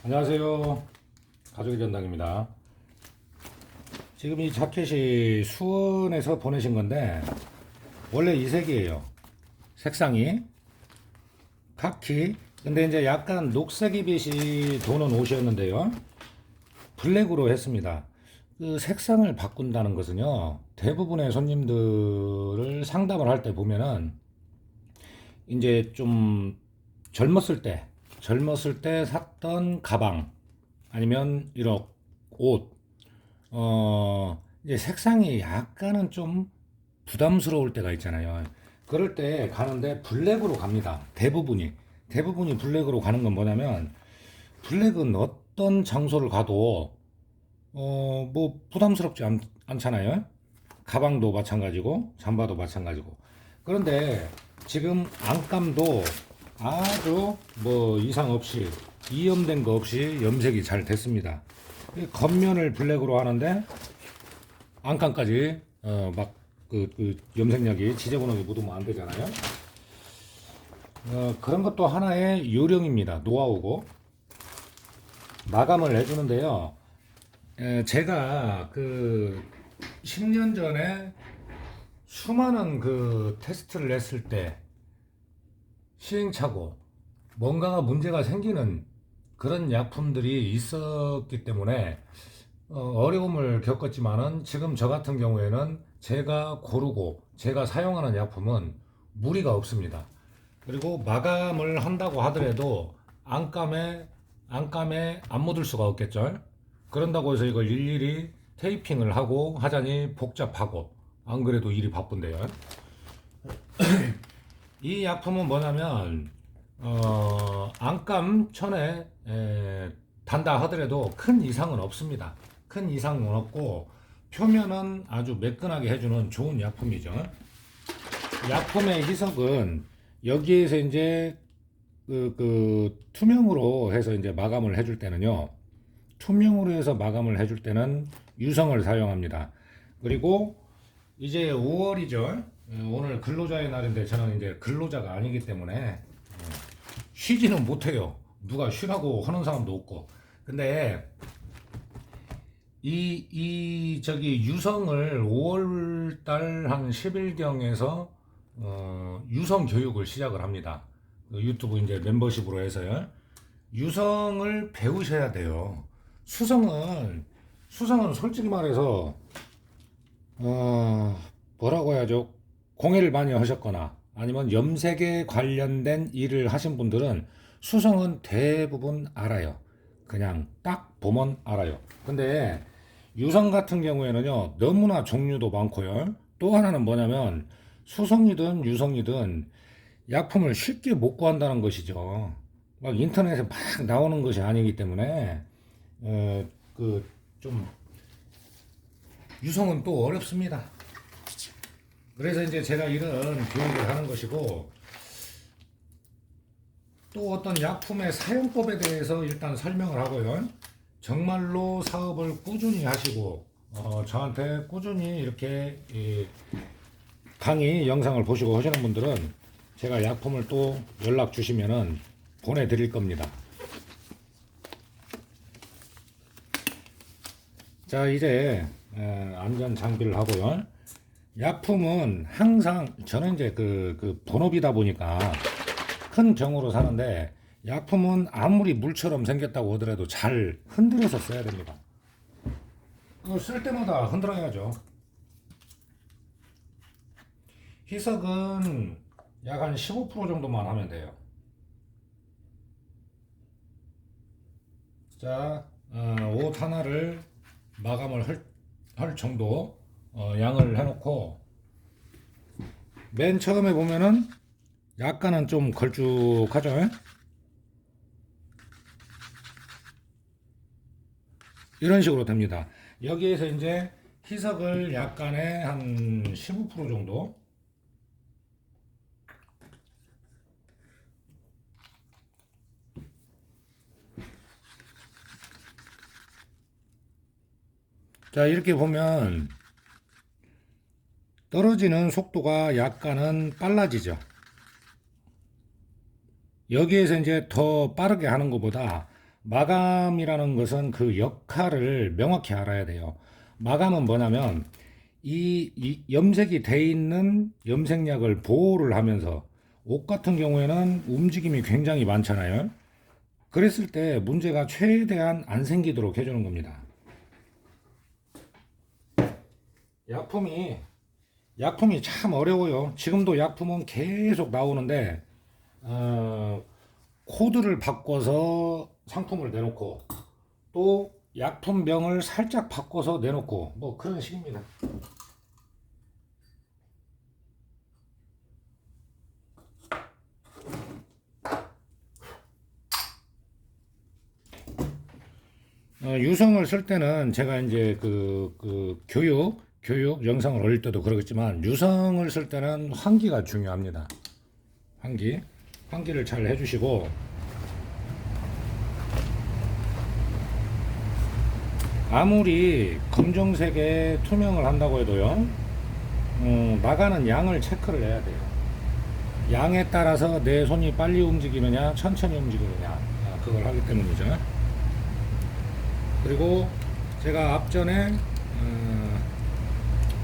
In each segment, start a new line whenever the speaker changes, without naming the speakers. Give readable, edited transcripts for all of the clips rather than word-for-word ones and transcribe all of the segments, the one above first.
안녕하세요. 가족의 전당입니다. 지금 이 자켓이 수원에서 보내신 건데 원래 이 색이에요. 색상이 카키. 근데 이제 약간 녹색이 빛이 도는 옷이었는데요. 블랙으로 했습니다. 그 색상을 바꾼다는 것은요. 대부분의 손님들을 상담을 할 때 보면은 이제 좀 젊었을 때 샀던 가방 아니면 이런 옷, 이제 색상이 약간은 좀 부담스러울 때가 있잖아요. 그럴 때 가는데 블랙으로 갑니다. 대부분이 블랙으로 가는 건 뭐냐면 블랙은 어떤 장소를 가도 뭐 부담스럽지 않잖아요. 가방도 마찬가지고 잠바도 마찬가지고. 그런데 지금 안감도 아주 뭐 이상 없이 이염된 거 없이 염색이 잘 됐습니다. 겉면을 블랙으로 하는데 안감까지 그 염색약이 지저분하게 묻으면 안 되잖아요. 그런 것도 하나의 요령입니다. 노하우고 마감을 해주는데요. 제가 그 10년 전에 수많은 그 테스트를 했을 때 시행착오 뭔가가 문제가 생기는 그런 약품들이 있었기 때문에 어려움을 겪었지만은 지금 저 같은 경우에는 제가 고르고 제가 사용하는 약품은 무리가 없습니다. 그리고 마감을 한다고 하더라도 안감에 안 묻을 수가 없겠죠. 그런다고 해서 이걸 일일이 테이핑을 하고 하자니 복잡하고 안 그래도 일이 바쁜데요. 이 약품은 뭐냐면 안감 천에 단다 하더라도 큰 이상은 없습니다. 큰 이상은 없고 표면은 아주 매끈하게 해주는 좋은 약품이죠. 약품의 희석은 여기에서 이제 그 투명으로 해서 이제 마감을 해줄 때는요. 투명으로 해서 마감을 해줄 때는 유성을 사용합니다. 그리고 이제 5월이죠. 오늘 근로자의 날인데 저는 이제 근로자가 아니기 때문에 쉬지는 못해요. 누가 쉬라고 하는 사람도 없고. 근데 저기 유성을 5월 달 한 10일경에서 유성 교육을 시작을 합니다. 유튜브 이제 멤버십으로 해서요. 유성을 배우셔야 돼요. 수성은 솔직히 말해서 뭐라고 해야죠? 공예를 많이 하셨거나 아니면 염색에 관련된 일을 하신 분들은 수성은 대부분 알아요. 그냥 딱 보면 알아요. 근데 유성 같은 경우에는요, 너무나 종류도 많고요. 또 하나는 뭐냐면 수성이든 유성이든 약품을 쉽게 못 구한다는 것이죠. 막 인터넷에 막 나오는 것이 아니기 때문에 좀 유성은 또 어렵습니다. 그래서 이제 제가 이런 교육을 하는 것이고 또 어떤 약품의 사용법에 대해서 일단 설명을 하고요. 정말로 사업을 꾸준히 하시고 저한테 꾸준히 이렇게 강의 영상을 보시고 하시는 분들은 제가 약품을 또 연락 주시면은 보내드릴 겁니다. 자, 이제 안전 장비를 하고요. 약품은 항상 저는 이제 그 본업이다 보니까 큰 병으로 사는데 약품은 아무리 물처럼 생겼다고 하더라도 잘 흔들어서 써야 됩니다. 그걸 쓸 때마다 흔들어야죠. 희석은 약 한 15% 정도만 하면 돼요. 자, 옷 하나를 마감을 할 정도 양을 해놓고 맨 처음에 보면은 약간은 좀 걸쭉하죠. 이런 식으로 됩니다. 여기에서 이제 희석을 약간의 한 15% 정도 자 이렇게 보면 떨어지는 속도가 약간은 빨라지죠. 여기에서 이제 더 빠르게 하는 것보다 마감이라는 것은 그 역할을 명확히 알아야 돼요. 마감은 뭐냐면 이 염색이 돼 있는 염색약을 보호를 하면서 옷 같은 경우에는 움직임이 굉장히 많잖아요. 그랬을 때 문제가 최대한 안 생기도록 해주는 겁니다. 약품이 참 어려워요. 지금도 약품은 계속 나오는데 코드를 바꿔서 상품을 내놓고 또 약품명을 살짝 바꿔서 내놓고 뭐 그런 식입니다. 유성을 쓸 때는 제가 이제 그 교육 영상을 올릴 때도 그러겠지만 유성을 쓸 때는 환기가 중요합니다. 환기를 잘 해주시고 아무리 검정색에 투명을 한다고 해도요 나가는 양을 체크를 해야 돼요. 양에 따라서 내 손이 빨리 움직이느냐 천천히 움직이느냐 그걸 하기 때문이죠. 그리고 제가 앞전에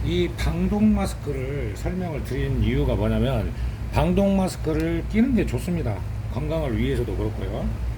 이 방독 마스크를 설명을 드린 이유가 뭐냐면 방독 마스크를 끼는 게 좋습니다. 건강을 위해서도 그렇고요.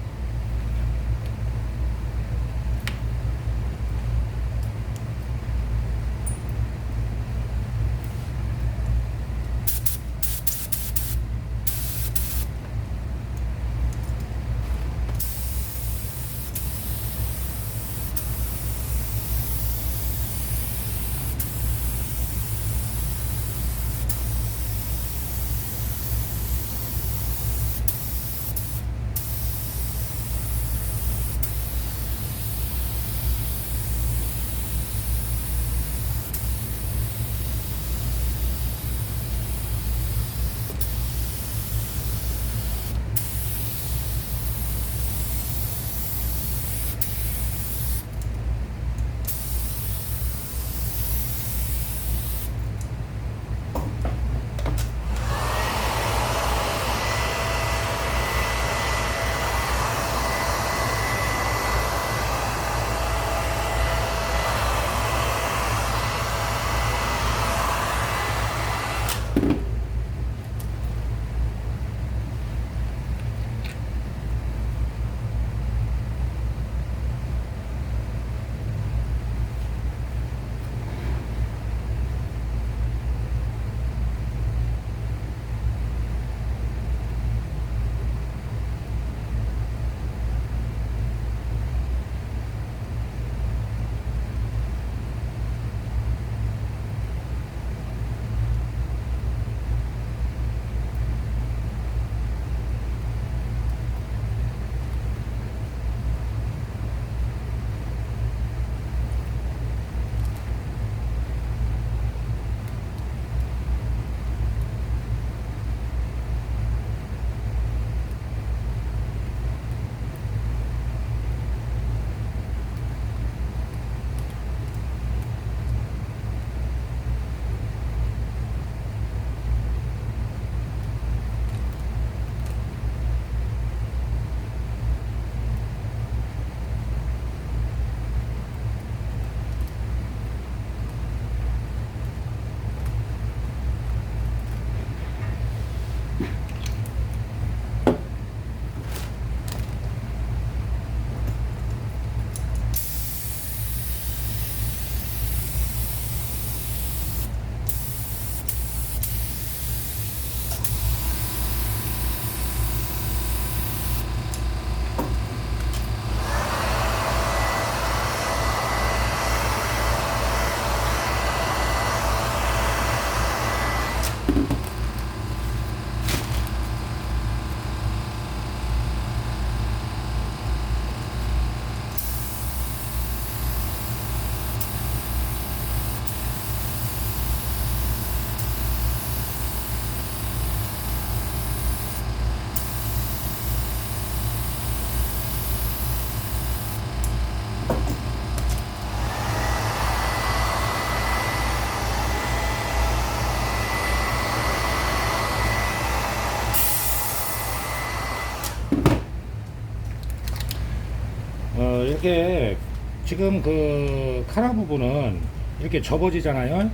이렇게 지금 그 카라 부분은 이렇게 접어지잖아요.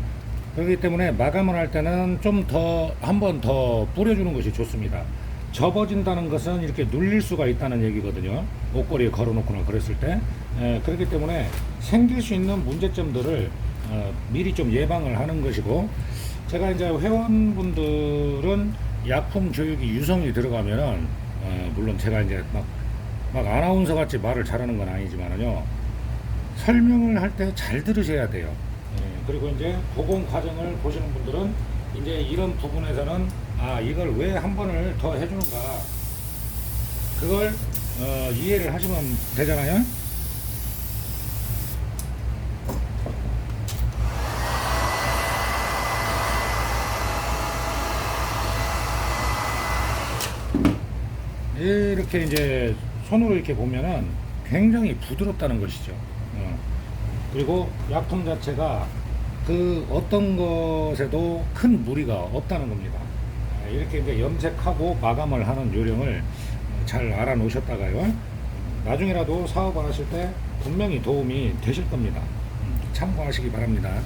그렇기 때문에 마감을 할 때는 좀 더 한 번 더 뿌려주는 것이 좋습니다. 접어진다는 것은 이렇게 눌릴 수가 있다는 얘기거든요. 옷걸이에 걸어놓거나 그랬을 때. 그렇기 때문에 생길 수 있는 문제점들을 미리 좀 예방을 하는 것이고, 제가 이제 회원분들은 약품 교육이 유성이 들어가면은 물론 제가 이제 막 아나운서 같이 말을 잘하는 건 아니지만은요, 설명을 할 때 잘 들으셔야 돼요. 그리고 이제 보건 과정을 보시는 분들은 이제 이런 부분에서는 이걸 왜 한 번을 더 해주는가, 그걸 이해를 하시면 되잖아요. 이렇게 이제 손으로 이렇게 보면은 굉장히 부드럽다는 것이죠. 그리고 약품 자체가 그 어떤 것에도 큰 무리가 없다는 겁니다. 이렇게 이제 염색하고 마감을 하는 요령을 잘 알아 놓으셨다가요, 나중에라도 사업을 하실 때 분명히 도움이 되실 겁니다. 참고하시기 바랍니다.